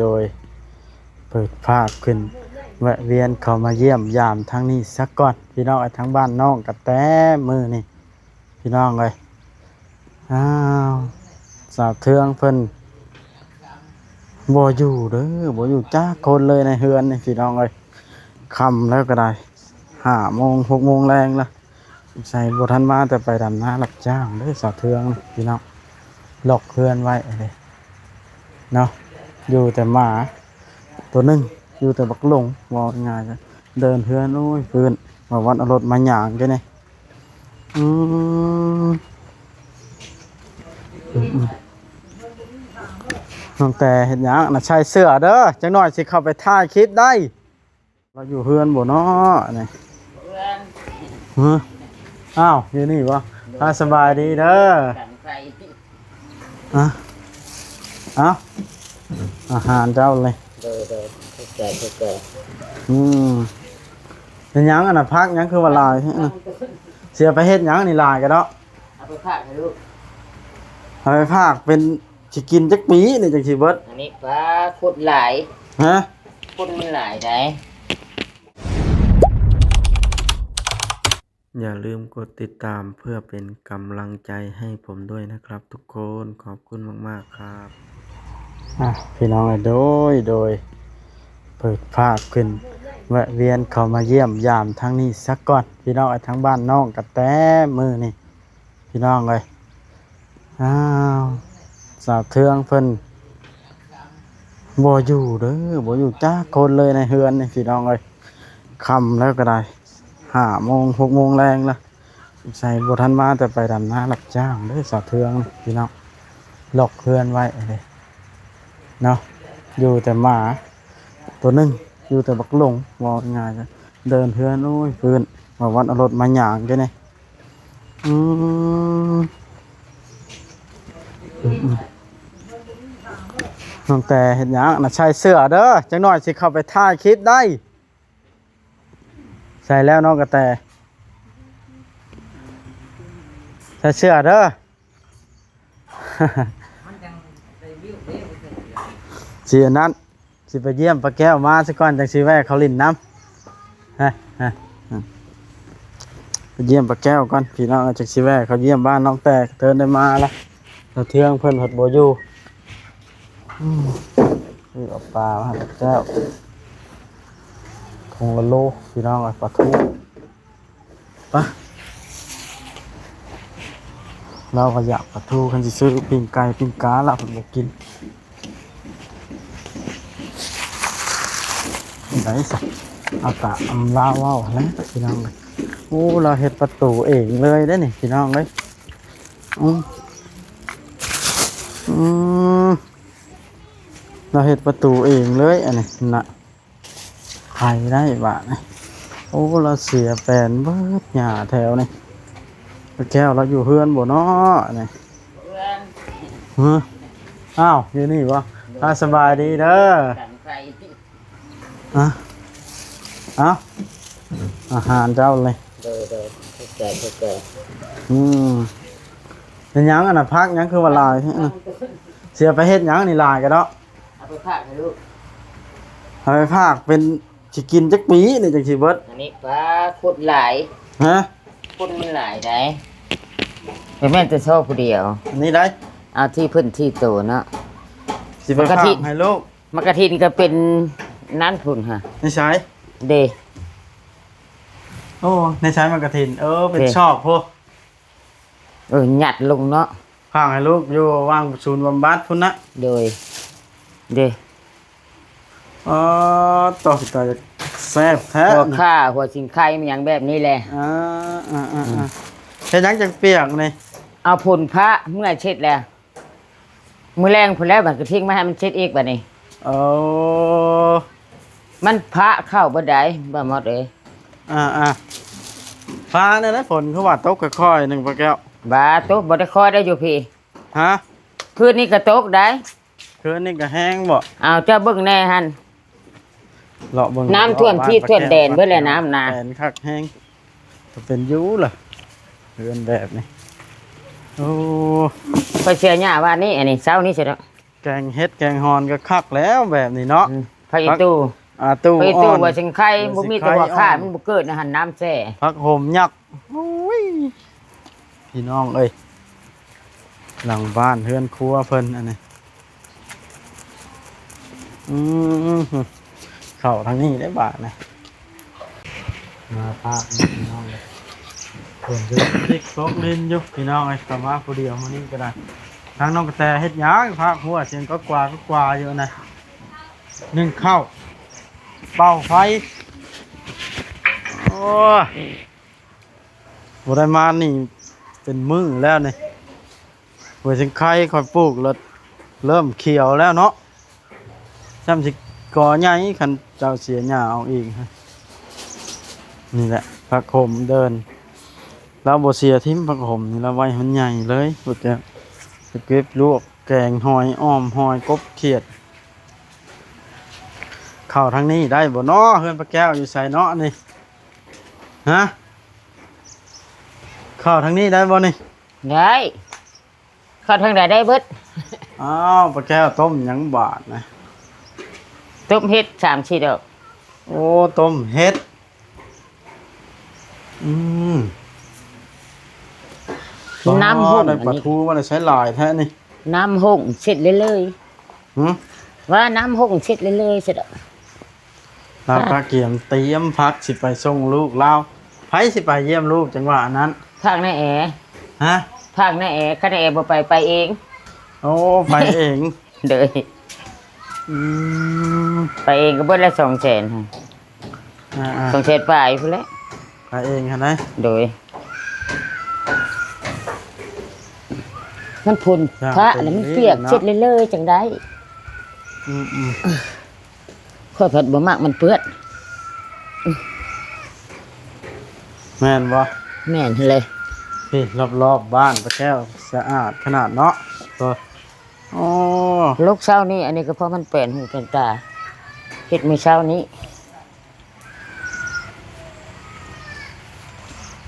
โดยเปิดภาพขึ้นแวะเวียนเข้ามาเยี่ยมยามทางนี้สักก่อนพี่น้องทั้งบ้านน้องกับแต่มือนี่พี่น้องเลยอ้าวสาวเทืองเพิ่นบ่อยู่เด้อบ่อยู่จ้าคนเลยในเฮือนนี่พี่น้องเลยค่ำแล้วก็ได้5 โมง 6 โมงแรงละใส่บ่ทันมาแต่ไปดำนารับจ้างเด้อสาวเทืองพี่น้องล็อกเฮือนไว้เลยเนาะอยู่แต่หมาตัวหนึงอยู่แต่บักหลงว่าง่ายๆเดินเฮือนโอ้ยเพื่อนว่าวันเอารถมาหยางกันนี่อืมตั้งแต่เห็นหยังน่ะใช่เสื้อเด้อจังหน่อยสิเข้าไปถ่ายคลิปได้เราอยู่เฮือนบ่เนาะนี่ฮะอ้าวอยู่นี่บ่สบายดีเด้ออ่ะเอาอาหารเจ้าเลยอืมเป็นหยังอันน่ะพักหยังคือว่าลายเสียไปเฮ็ดหยังนี่ลายกันเนาะเอาไปพากให้ลูกเอาไปภาคเป็นสิกินจักปีนี่จังสิเบิดอันนี้ปลาขุดหลายฮะขุดมันหลายได้อย่าลืมกดติดตามเพื่อเป็นกำลังใจให้ผมด้วยนะครับทุกคนขอบคุณมากๆครับพี่น้องโดยเปิดภาพขึ้นแวะเวียนเข้ามาเยี่ยมยามทางนี้สักก่อนพี่น้องทั้งบ้านน้องกับแต่มือนี่พี่น้องเลยอ้าวสาวเทืองเพิ่นบ่อยู่เด้อบ่อยู่จ้าคนเลยในเฮือนนี่พี่น้องเลยค่ำแล้วก็ได้5 โมง 6 โมงแรงละใส่บ่ทันมาแต่ไปดำนารับจ้างเด้อสาวเทืองพี่น้องล็อกเฮือนไว้เลยเนาะอยู่แต่หมาตัวหนึงอยู่แต่บักหลงว่าง่ายๆเดินเฮือนโอ้ยเพื่อนว่าวันเอารถมาหยางกันนี่อืมตั้งแต่เห็นหยังน่ะใช่เสื้อเด้อจังหน่อยสิเข้าไปถ่ายคลิปได้ใส่แล้วน้องกระแตใส่เสื้อเด้อ สิอันนั้นสิไปเยี่ยมป้าแก้วมาซะก่อนจังสิแวะเขาลิ้นน้ำไปเยี่ยมป้าแก้วก่อนพี่น้องจังสิแวะเขาเยี่ยมบ้านน้องแต่เทินได้มาละเราเทืองเพิ่นหดบ่อยู่คือเอาปลามาให้ป้าแก้วทงละโลพี่น้องเอาปลาทูปะเราก็อยากปลาทูคันสิซื้อปิ้งไก่ปิ้งกาละเพิ่นบ่กินไหนสักเอาตาอำลาว่าวแล้วพี่น้องเลยโอ้เราเฮ็ดประตูเองเลยได้นี่พี่น้องเลยเราเฮ็ดประตูเองเลยอันนี้น่ะใครได้บ้านะโอ้เราเสียแปลนเบิดหญ้าแถวนี่แก้วเราอยู่เฮือนบ่เนาะนี่อ้าวอยู่นี่บ่สบายดีเด้ออาหารเจ้าเลยเป็นหยังอันน่ะพักหยังคือว่าลายเสียไปเฮ็ดหยังนี่ลายกันเนาะเอาไปพากให้ลูกเอาไปภาคเป็นสิกินจักปีนี่จังสิเบิดอันนี้ปลาขุดหลายฮะขุดมันหลายได้เป็นแม่จะชอบผู้เดียวอันนี้ได้เอาที่พื้นที่โตเนาะสิไปภาคให้ลูกมะกะทินก็เป็นนั้นพุ่นค่ะในใช้เดโอ้ในใช้มากระถินเป็นชอบพวกหยัดลงเนาะภาคให้ลูกอยู่ว่างศูนย์บำบัดพุ่นนะโดยเดต่อแซ่บแท้หัวข้าหัวสิงไข่มันอย่างแบบนี้แหละเฮ็ดหยังจังเปียกนี่เอาผลพระเมื่อเช็ดแล้วมื้อแรงพุ่นแล้วบัดก็ทิ้งมาให้มันเช็ดอีกบัดนี้มันพระเข้าบ่ได้บ่หมดเอ้ยฟ้าเนี่ยนะฝนคือว่าตกค่อยๆหนึ่งปะแก้วบาตกบ่ได้คอยได้อยู่พี่ฮะคืนนี้ก็ตกได้คืนนี้ก็แห้งบ่เอาเจ้าเบิ่งแน่หั่นเลาะเบิ่งน้ำท่วมที่ท่วมแดนเบิดแล้วน้ำนาแดนคักแห้งจะเป็นยูล่ะเรือนแบบนี้โอ้ไปเชียร์หญ้าว่านี่อันนี้เช้านี้สิเนาะ แกงเฮ็ดแกงฮอนก็คักแล้วแบบนี้เนาะ พระอีตู้ ตู้ พระอี อ่ ตู้ อน ว่าสิงไข่บ่มีแต่ว่าข้ามันบ่เกิดนะหั่นน้ำแซ่ ผักโหมยักษ์โอ้ยพี่น้องเอ้ยหลังบ้านเฮือนครัวเพิ่นอันนี้เข้าทางนี้ได้บาทนะมาพาพี่น้องเลยเพิ่นจะพลิกโต๊ะเล่นอยู่พี่น้องไอ้สมาผู้เดียวมานี่ก็ได้ทางน้องกระแตเฮ็ดหยังพาหัวเสียงก็กว่าอยู่นะนึ่งข้าวเป่าไฟโอ้ยบ่ได้มานี่เป็นมื้อแล้วนี่หัวสิงไข่ค่อยปลูกแล้วเริ่มเขียวแล้วเนาะซ้ำสิก่อใหญ่คันเจ้าเสียหญ้าเอาอีกฮะนี่แหละผักโขมเดินเราบ่เสียทิ่มผักโขมนี่เราไว้ให้มันใหญ่เลยบ่จะเก็บลวกแกงหอยอ้อมหอยกบเขียดเข้าทางนี้ได้บ่เนาะเฮือนป้าแก้วอยู่ไสเนาะนี่ฮะเข้าทางนี้ได้บ่นี่ ได้เข้าทางใดได้เบิด อ้าวป้าแก้วต้มหยังบาดนะ ต้มเฮ็ด3ชิ้นดอก โอ้ต้มเฮ็ดน้ำหุ่ง ได้ อัน ปลา นี้ ทูว่าได้ใช้หลายแท้นี่ น้ำหุ่งเสร็จเลย หือ ว่าน้ำหุ่งเสร็จเลยเสร็จดอก ลาปลาเกียมเตรียมพักสิไปส่งลูกลาวไผสิไปเยี่ยมลูกจังหวะนั้น ภาคหน้าแอ ฮะ ภาคหน้าแอคันหน้าแอบ่ไปเอง โอ้ไปเอง เด้อ อืม ไปเองก็เบิดละ200,000ค่ะ อ่า 200,000ปลายพุ่นแหละ ไปเองฮะนะ โดยมันพุ่นพระแล้วมันเปียกเสร็จเลยจังได้ อืม ข้อยเพิ่นบ่มักมันเปื้อน แม่นบ่ แม่นเลย พี่รอบๆบ้านป้าแก้วสะอาดขนาดเนาะก็โอ้ ลูกเช้านี้อันนี้ก็เพราะมันเป็นหูเป็นตาเฮ็ดมื้อเช้านี้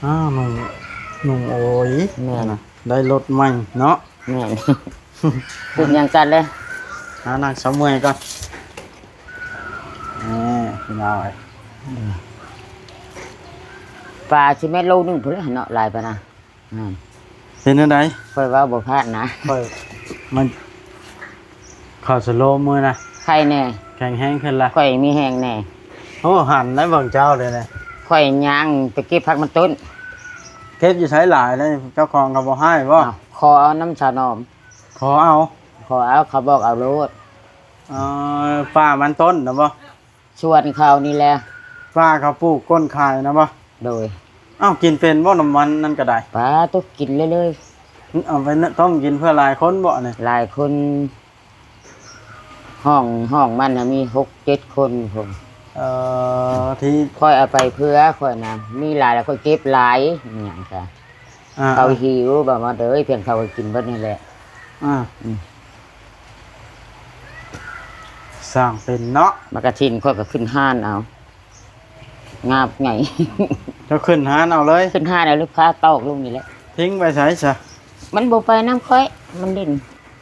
อ้าวหนุ่มโอ้ย แม่น ได้รถใหม่เนาะ แม่น เป็นหยังกันเลย หานั่งสามเมื่อยก่อนพี่น้อย ปลาสิแม่โลนึงพุ่นแหละเนาะหลายปานน่ะนั่น เป็นยังไง ค่อยเว้าบ่พลาดนะ ค่อยมันข่าวสโลมมือนะ ใครแน่ แข็งแห้งขึ้นละ ค่อยมีแฮงแน่ โอ้หันได้เบิ่งเจ้าเลยนะ ค่อยย่างไปเก็บผักมันต้น เก็บอยู่ใช้หลายเลยเจ้าของเขาบอกให้บ่ อ้าวขอเอาน้ำชานอม ขอเอา ขอเอาเขาบอกเอาโลด ป้ามันต้นนะบ่ ชวนเขานี่แหละ ป้าเขาปลูกก้นคายนะบ่ โดย เอ้ากินเป็นบ่น้ำมันนั่นก็ได้ ปลาตุกกินเลย เอาไปต้มกินเพื่อหลายคนบ่เนี่ย หลายคนห้องมันน่ะมี6-7 คนผม ที่ ค่อยเอาไปเพื่อค่อยนะมีหลายแล้วค่อยเก็บหลายอหย่างจ้ะ อ่า เขาหิวแบบว่าเด้อเพียงเขาก็กินเบิดนี่แหละ อ่าสร้างเป็นเนาะ มากระทินค่อยก็ขึ้นห้านเอางาบไง เจ้าขึ้นหาเอาเลย ขึ้นห้านเอาลูกค้าตอกลงนี่แหละ ทิ้งไปใช้ซะ มันบ่ไปน้ำค่อยมันเล่น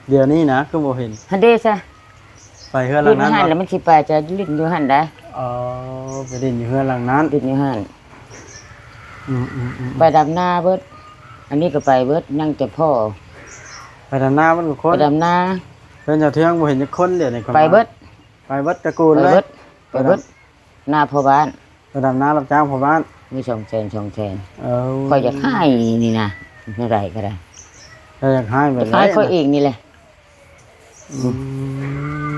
เดี๋ยวนี้นะคือบ่เห็น ฮันเด้ซะ ไปเฮือนหลั ขึ้ ง น นั้น ห้าน บ่ แล้วมันสิไปจะลิ้นอยู่หันได้ อ๋อไปดินอยู่เฮือนหลังนั้น ลิ้นอยู่หัน อืม ไปดำนาเบิดอันนี้ก็ไปเบิดยังแต่พ่อ ไปด้านหน้ามันก็ค ไป น ดำนา เพิ่นจะเที่ยงบ่เห็นจักคนเดี๋ยวนี้ ไปเบิด ไปเบิดตระกูล ไป เลย เบิดไปเบิดหน้าพ่อบ้าน ไปดำหน้ารับจ้างพ่อบ้าน มี200,000 เออ ค่อยจะให้นี่นะเท่าไหร่ก็ได้ ถ้าอยากให้ไป จะให้ค่อยเองนี่แหละ อืม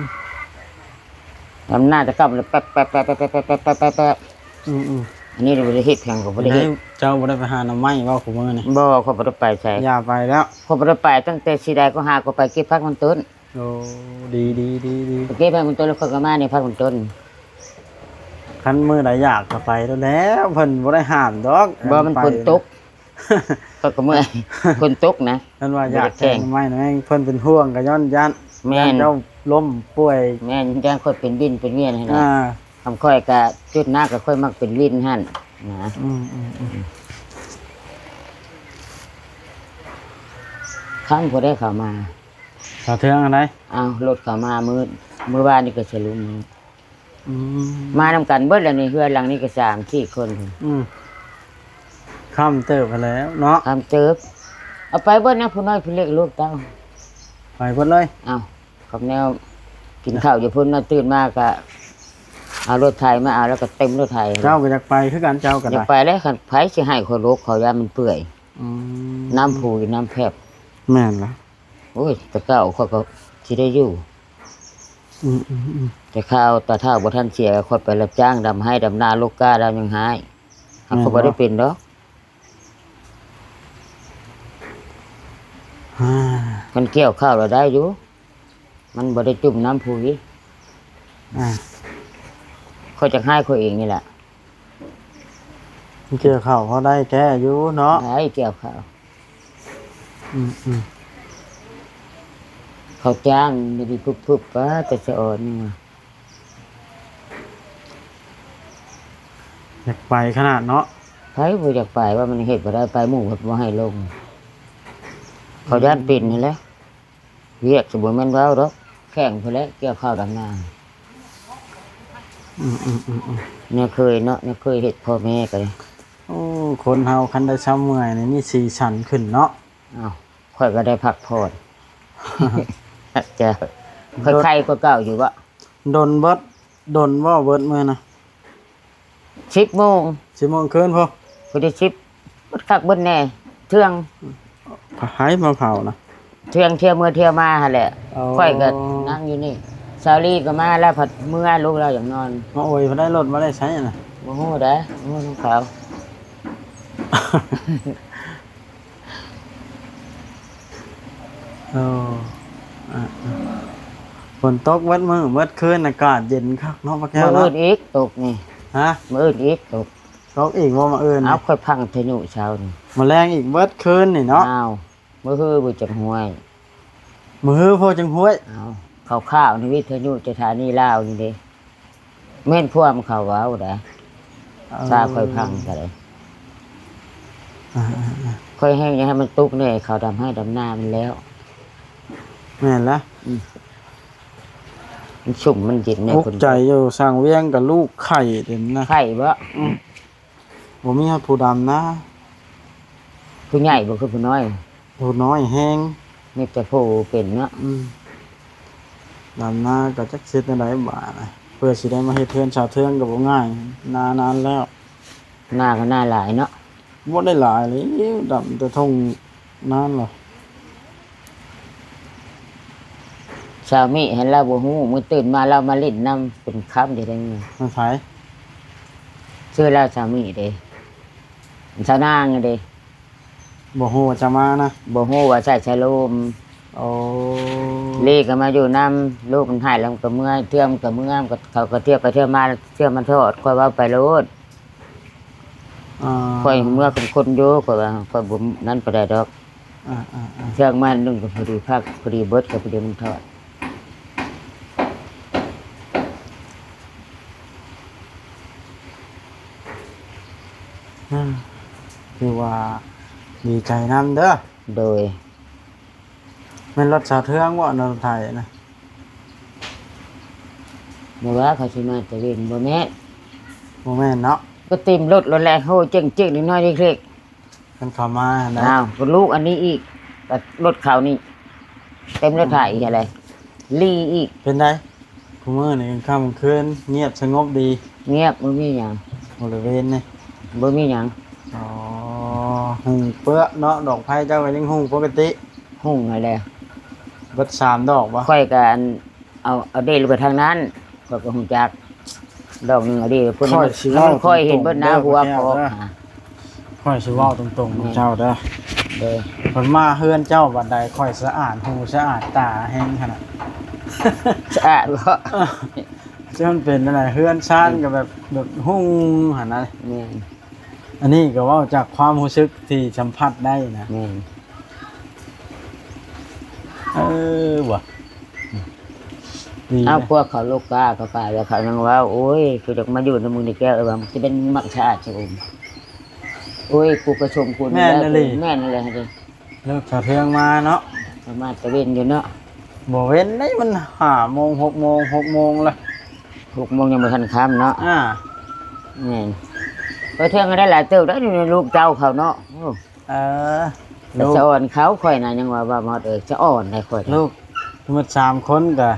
ทำหน้าจะกลับเลยแป๊บอืม อันนี้เราบ่ได้เฮ็ดแข่งกับบ่ได้เฮ็ด เจ้าบ่ได้ไปหาหน่อไม้เว้าคุมื้อนี่ บ่เขาบ่ได้ไปใส่ อย่าไปแล้ว เขาบ่ได้ไปตั้งแต่สิได้ก็หาก็ไปเก็บผักมันต้น โอ้ดี ไปเก็บผักมันต้นแล้วเขาก็มาในผักมันต้น คันมื้อใดอยากก็ไปแล้วเพิ่นบ่ได้ห้ามดอก บ่มันฝนตกเขาก็เมื่อยฝนตกนะ เพิ่นว่าอยาก บ่ได้แข่ แข่ง ง ไม้นะเพิ่นเป็นห่วงก็ย้อนยัน แม่น เจ้าล้มป่วย แม่นย่างค่อยเป็นวินเป็นเวียนให้นะ อ่า ทำค่อยก็จุดหน้าก็ค่อยมักเป็นวินหั่นนะ อืม ครั้งบ่ได้เข้ามา สาวเทืองอะไร เอารถเข้ามามื้อวานนี่ก็สรุป อืม มานำกันเบิดแล้วนี่เฮือนหลังนี้ก็3-4คนพุ่น อืมค่ำเติบไปแล้วเนาะ ทำเติบเอาไปเบิดนะผู้น้อยผู้เล็กลูกเต้า ไปเบิดเลย เอากับแนวกินข้าวอยู่พุ่นน่ะตื่นมาก็เอารถไถมาเอาแล้วก็เต็มรถไถ เจ้าก็อยากไปคือกันเจ้าก็ อย่า ได้ ไปแล้วคันไผสิให้คนโลกเขายามันเปื่อย อืม น้ำผูกน้ำแพบ แม่นละ โอ้ยแต่เก้าเขาก็สิได้อยู่ อืมอืมอืม แต่ข้าวตาเท่าบ่ทันเสียคนไปรับจ้างดำให้ดำนาลูกก้าดำยังหายเขาบ่ได้เป็นดอก อ่า มันเกี่ยวข้าวเราได้อยู่มันบ่ได้จุ่มน้ำผูก อ่า เขาจะให้เขาเองนี่แหละ เกี่ยวข้าวเขาได้แก้อยู่เนาะ ให้เกี่ยวข้าว อืมอืม เขาจ้างไม่ได้ปุ๊บๆป้าแต่สะอ่อนนี่มา อยากไปขนาดเนาะ ไผบ่อยากไปว่ามันเฮ็ดบ่ได้ไปหมู่ก็บ่ให้ลง เขาย่านปิ่นนี่แหละเรียกสมบูรณ์แม่นเว้าดอกแข่งพุ่นแหละเกี่ยวข้าวดำนา อืมอืมอืมอืม เนี่ยเคยเนาะเนี่ยเคยเฮ็ดพ่อแม่ก็เลย โอ้คนเฮาคันได้ช้ำเมื่อยนี่มีสีสันขึ้นเนาะ อ้าวข่อยก็ได้พักผ่อน จะค่อยไข้ก็เก่าอยู่บ่ ดนเบิดดนว่าเบิดมื้อนะ 10 โมง 10:00 นคืนพอ บ่ได้10บ่คักเบิดแน่เทื่อง หายมาเผานะ เที่ยวเมื่อเที่ยวมาหั่นแหละ อ๋อ ค่อยก็นั่งอยู่นี่ซาลีก็มาแล้วผัดเมื่อลูกเราอย่างนอน มาโอยบ่ได้รถบ่ได้ใช้น่ะ บ่ฮู้เด้อบ่ฮู้ของเขา โอ้อ่ะฝนตกเบิดมื้อเบิดคืนอากาศเย็นคักเนาะพ่อแก้ว มื้อ เนาะ อื่นอีกตกนี่ ฮะ มื้ออื่นอีกตก ตกอีกบ่มาเอิ้น เอาค่อยพังทะยุเช้านี่ แมลงอีกเบิดคืนนี่เนาะ อ้าวมื้อฮือบ่จักห้วย มือโพจังห้วย เอาข้าวๆนี่วิทยุสถานีลาวนี่เด้แม่นพวกเขาเว้าเด้อซาค่อยพังก็ได้ อ่า ค่อยแห้งอย่าให้มันตุกเนี่ยเขาดำให้ดำหน้ามันแล้ว แม่นละ มันชุ่มมันเย็นใน ทุก คน ใจอยู่สร้างเวียงกับลูกไข่เด่นนะ ไข่บ่ บ่มีผู้ดำนะ ผู้ใหญ่บ่คือผู้น้อย ผู้น้อยแห้ง มีแต่ผู้เป็นเนาะ ดำนาก็จักเฮ็ดได้บาดนะเพื่อสิได้มาเฮ็ดเทือนชาวเทืองก็บ่ง่ายนานแล้ว หน้าก็หน้าหลายเนาะ บ่ได้หลายเลยดำแต่ทงนานหรอ ชาวมิเห็นเราบ่ฮู้มื้อตื่นมาเรามาเล่นน้ำเป็นคำได้ได้ไง มันไผ ชื่อเราชาวมิเด้ชาวนางเด้ บ่ฮู้ว่าจะมานะ บ่ฮู้ว่าใส่ชะโลม โอ้ ลีก็มาอยู่น้ำลูกมันหายแล้วมันก็เมื่อยเทื่อมก็เมื่อยมันก็เขาก็เที่ยวไปเที่ยวมาเที่ยวมันทอดค่อยเว้าไปโลด อ่า ค่อยเมื่อเป็นคนอยู่ค่อยว่าค่อยบ่นั้นบ่ได้ดอก อ่า เทื่องมานึงก็พอดีพักพอดีเบิดก็พอดีมันทอด คือว่าดีใจนำเด้อ โดย แม่นรถชาวเทืองบ่รถไทยนะ เมื่อว่าเขาสิมาตะเวนบ่แม่น บ่แม่นเนาะ ก็ติมรถแรงโหเจ๊งๆนิดหน่อยเล็ก กันเข้ามา ๆ นะ อ้าวก็ลูกอันนี้อีกก็รถเขานี่เต็มรถไถอีกอะไรลีอีก เป็นไดคุมื้อนี่ค่ำคืนเงียบสงบดี เงียบบ่มีหยัง บริเวณนี่ บ่มีหยัง อ๋อหุ่งเปื้อเนาะดอกไผ่เจ้าก็ยังหุ่งปกติ หุ่งอะไร เบิด3ดอกบ่ ค่อยก็อันเอาเดลไปทางนั้นก็คงจักดอกหนึงเอาเดพุ่นมันค่อยเห็นเบิดหน้าหัวพอ ค่อยสิเว้าตรงๆกับเจ้าเด้อ เด้อ เพิ่นมาเฮือนเจ้าบัดใดค่อยสะอาดหูสะอาดตาแฮงขนาด สะอาดบ่ จะมันเป็นอะไรเฮือนซ่านก็แบบหุ่งหั่นนะ แม่น อันนี้ก็เว้าจากความรู้สึกที่สัมผัสได้นะ แม่น ว่ะดี เอา นะ พวกเขาลูกกาก็ไปแล้วเขายังว่าโอ้ยคือจะมาอยู่ในมึงในแก้วว่ามันจะเป็นมักชาติชมโอ้ยกูกระชมคุณแม่นั่นเลย เลิกสะเทืองมาเนาะ มาตะเวนอยู่เนาะ บ่เว้นได้มัน5 โมง 6 โมง 6 โมงละ 6 โมงยังบ่ทันค่ำเนาะ อ่า แม่นไปเที่ยงก็ได้หลายเติบได้อยู่ในลูกเจ้าเขาเนาะโอ้ เออ แต่จะอ่อนเขาข่อยน่ะยังว่าหมอดจะอ่อนได้ข่อย ลูกหมด3 คนก็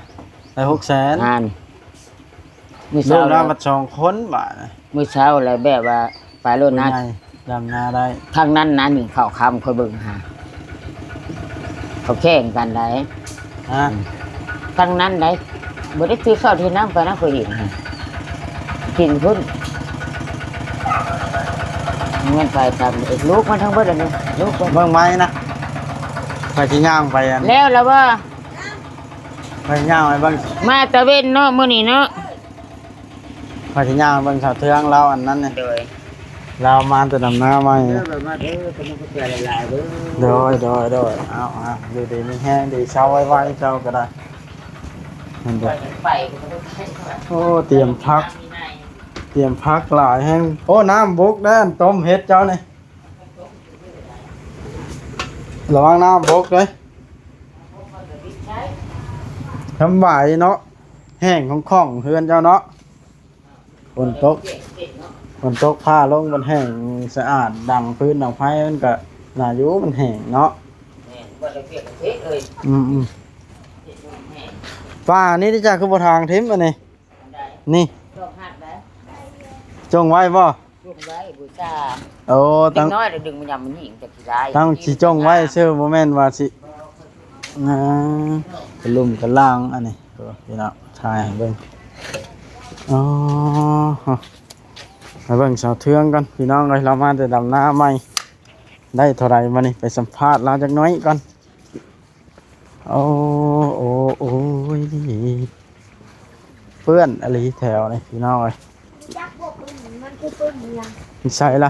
ได้600,000 อ่านมื้อ ลู เช้าก เรามา2 คนบาดน่ะ มื้อเช้าแล้วแบบว่าไปรถนัด ใหญ่ดำนาได้ ทางนั้นนะนี่เข้าค่ำค่อยเบิ่งหาเขาแข่งกันได้ ฮะ ทางนั้นได้บ่ได้ซื้อข้าวที่น้ำไปนะข่อยเห็นฮะกินพุ่นเงินไปตามเอกลูกมันทั้งเบิดอันนี้ลูกมัน เบิ่งไม้นะไปสิย่างไปอัน แล้วว่า ไปย่างไปเบิ่ง มาตะเวนเนาะมื้อนี้เนาะ ไปสิย่างเบิ่งสาวเทืองเราอันนั้นนี่ โดย เรามาแต่ดำนาใหม่ มาเด้อเป็นผู้เปลี่ยนหลายๆเด้อ โดยเอาดูดีมีแห้งดีเช้าไว้เจ้าก็ได้เห็นบ่ ไปก็บ่ได้ โอ้เตรียมพักหลายแห้งโอ้น้ำบุกแน่นต้มเห็ดเจ้านี่ระวังน้ำบุกเลยทำบ่ายเนาะแห้งของเฮือนเจ้าเนาะฝนตกผ้าลงมันแห้งสะอาดดังพื้นดังไฟมันก็น่าอยู่มันแห้งเนาะ บ่ได้เปลี่ยนเทศเลย ป้านี่ที่จะคือบ่ทางทิมอันนี้นี่ ดอกหักได้ จงไว้บ่ ลูกไว้บูชา โอ้ ตั้ ตั้ ง ง น้อยดึงมันยำมันหิงจะกี่ได้ ตั้งสิจงไว้ชื่อบ่แม่นว่าสิกระลุ่มกระล่างอันนี้พี่น้องถ่ายให้เบิ่งอ๋อมาเบิ่งสาวเทืองกันพี่น้องเอ้ยเรามาแต่ดำนาใหม่ได้เท่าไหร่มานี่ไปสัมภาษณ์เราจักหน้อยก่อนโอ้ยเพื่อนอะไรแถวนี่พี่น้องเอ้ย ยักษ์บอกมันคือตัวเมีย ไม่ใช่ละ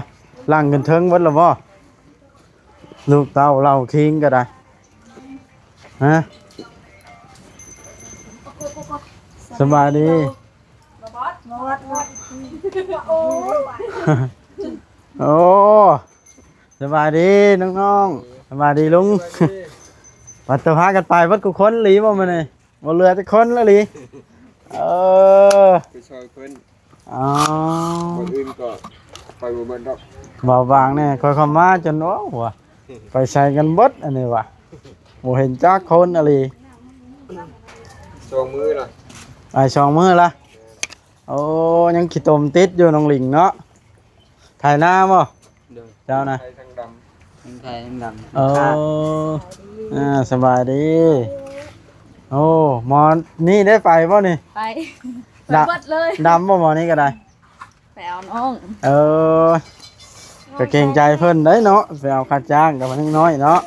ล่างเงินเทิงวัดหรอบ่ลูกเต้าเราคิงก็ได้ฮะสบายดี หมดโอ้ย โอ้สบายดีน้องๆสบายดีลุงปัตตพากันไปวัดกุคนหลีบ่มาเนี่ยบ่เรือจะคนแล้วหลีไปช่วยเพิ่น อ๋อ คนอื่นก็ไปบ่เบิ่นดอก เบาบางเนี่ยคอยเข้ามาจนโอ้หัวไปใส่กันเบดอันนี้ว่ะบ่เห็นจักคนอะไร สองมือล่ะ ไอ้สองมือละโอ้ยังขี้ตมติดอยู่น้องหลิงเนาะถ่ายหน้าบ่ เด้อ เจ้านะ ไทยทางดำ ไทยดำ โอ้สบายดีโอ้หมอนี่ได้ไปบ่นี่ ไป ดะ เบิดเลย ดำบ่หมอนี่ก็ได้ ไปเอาน้อง เออก็เกรงใจเพิ่นได้เนาะไปเอาค่าจ้างกับมันน้อยเนาะ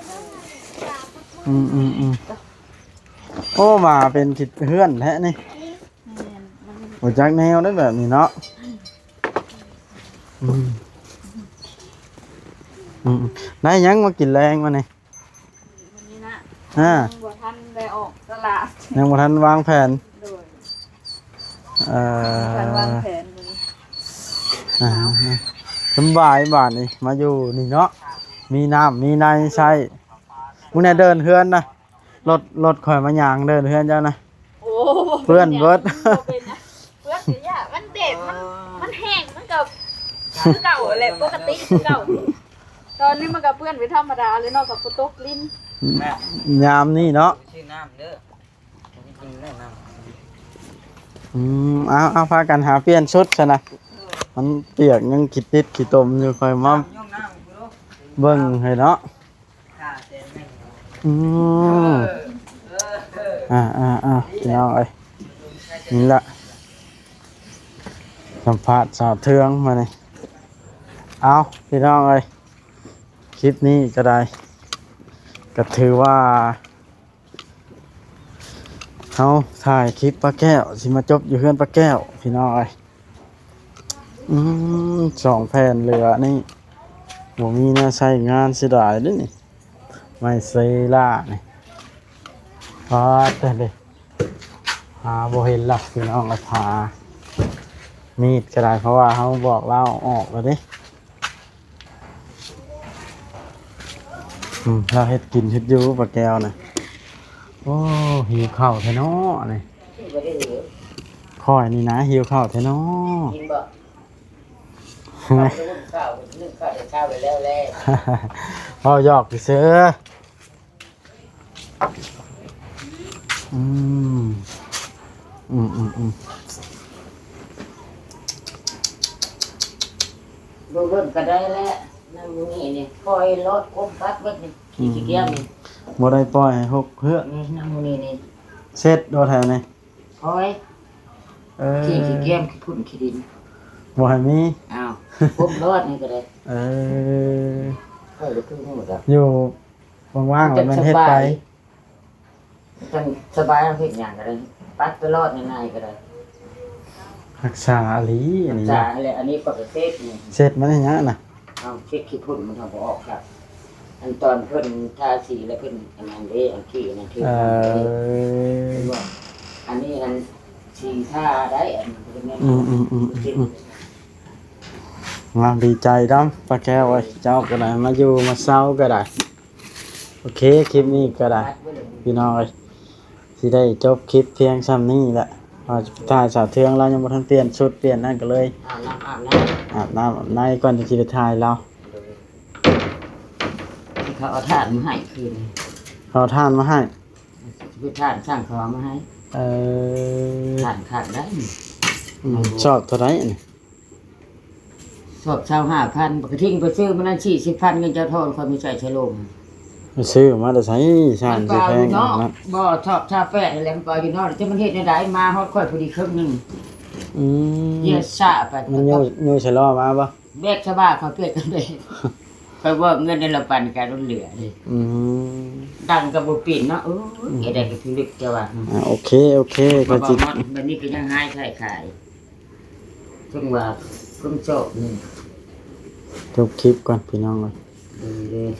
โอ้มาเป็นคิดเฮือนแท้นี่บ่จักแนวได้แบบนี้เนาะได้หยังมากินแรงมานี่ วันนี้นะ บ่ ทันได้ออกตลาด ยังบ่ทันวางแผน โดย เอ่ การวาง อ แผนวันนี้ สำบายบ้านนี่มาอยู่นี่เนาะมีน้ำมีในใช้มึงเนี่ยเดินเฮือนนะรถข่อยมาย่างเดินเฮือนเจ้านะ โอ้ เพื่อนเบิด เป็นนะเพื่อนเสียมันเด็ดมันแห้งมันกับคือเก่าแหละปกติคือเก่าตอนนี้มันกับเพื่อนไปธรรมดาเลยเนาะกับปุตกลิ้น ยามนี่เนาะ ชื่อน้ำเด้อกินได้น้ำ เอาพากันหาเปลี่ยนชุดซะนะมันเปียกยังขีดติดขีดตมอยู่ค่อยมาเบิ่งให้เนาะพี่น้องเอ้ยนี่ละสัมภาษณ์สาวเทืองมานี่เอาพี่น้องเอ้ยคลิปนี้ก็ได้ก็ถือว่าเขาถ่ายคลิปป้าแก้วสิมาจบอยู่เพื่อนป้าแก้วพี่น้องเอ้ย2 แผ่นเหลือนี่บ่มีน่าใช้งานเสียดายเด้อนี่ไม่เซล่านี่พาแต่เลยหาบ่เห็นหลักพี่น้องเลยพามีดก็ได้เพราะว่าเขาบอกเล่าออกแล้วเด้เราเฮ็ดกินเฮ็ดอยู่ป้าแก้วนะ โอ้หิวข้าวแท้เนาะนี่ บ่ได้เหลือ ค่อยนี่นะหิวข้าวแท้เนาะ กินบ่ข้าวนึ่งข้าวเช้าไปแล้วแหละ พ่อยอกพี่เสืออืมอืมอืมอืม บ่เบิ่งก็ได้แล้วนั่นมื้อนี้นี่คอยรถกบบัดเบิดนี่ขี้เกียจนี่ บ่ได้ปล่อยให้หกเพื่อ นี่นั่นมื้อนี้นี่ เสร็จโดนแถวนี่ คอย เออ ขี้เกียจขี้พุ่นขี้ดิน บ่ให้มี อ้าวกบรอดนี่ก็ได้ เออ ค่อยก็คือหมดอ่ะ อยู่ว่างๆแล้วมันเฮ็ดไป จังสบายเฮ็ดหยังก็ได้ปัดตลอดง่ายๆก็ได้ รักษาอีหลีอันนี้ จ้าอะไรอันนี้ปกตินี่ เสร็จมันอย่างนั้นน่ะ เอาเช็ดขี้พุ่นมันทำบ่ออกครับ อันตอนเพิ่นทาสีแล้วเพิ่นอันนั้นเด้อันขี้อันนั้นที่ เออ อันนี้อันสีทาได้อันนั้นเป็นแม่ มาดีใจดำป้าแก้วเอ้ยเจ้าก็ได้มาอยู่มาเศร้าก็ได้โอเคคลิปนี้ก็ได้พี่น้องเอ้ยสิได้จบคลิปเพียงซ้ำนี้แหละเราจะถ่ายสาวเทืองเรายังบ่ทันเปลี่ยนชุดเปลี่ยนนั่นก็เลย อาบน้ อาบน้ำในก่อนจะสิได้ถ่ายเรา ำที่เขาเอาถ่านมาให้คืน เอาท่านมาให้ คือถ่านสร้างเขาเอามาให้ เออ ถ่านขาดได้ ชอบเท่าไหร่นี่ ชอบเช่า5,000ปกติไปซื้อมันนั้น40,000เงินเจ้าทอนคนมีใส่ฉลม ไปซื้อมาแต่ใช้ชา มั ญ น สิ เปล่า แพ อง ยู่ ขนา เนาะ ดนั้น บ่ชอบชาแฟนี่แหละมันเปล่าอยู่เนาะจะมันเฮ็ดได้มาฮอดค่อยพอดีครึ่งนึง อืม เยียซะไป มันอยู่ชะลอมาบ่ แบกชาวบ้านเขาเปรียกกันเลยไปว่าเงินในละปันการเหลือเลย อืม ดังกับบุปินเนาะเฮ็ดได้ก็พิลึกเจ้าว่า โอเคโอเค ก็ ก็ จิ จิ แบบนี้ก็ยังหายขายจังว่าเพิ่งจบนี่ จบคลิปก่อนพี่น้องเลย เลย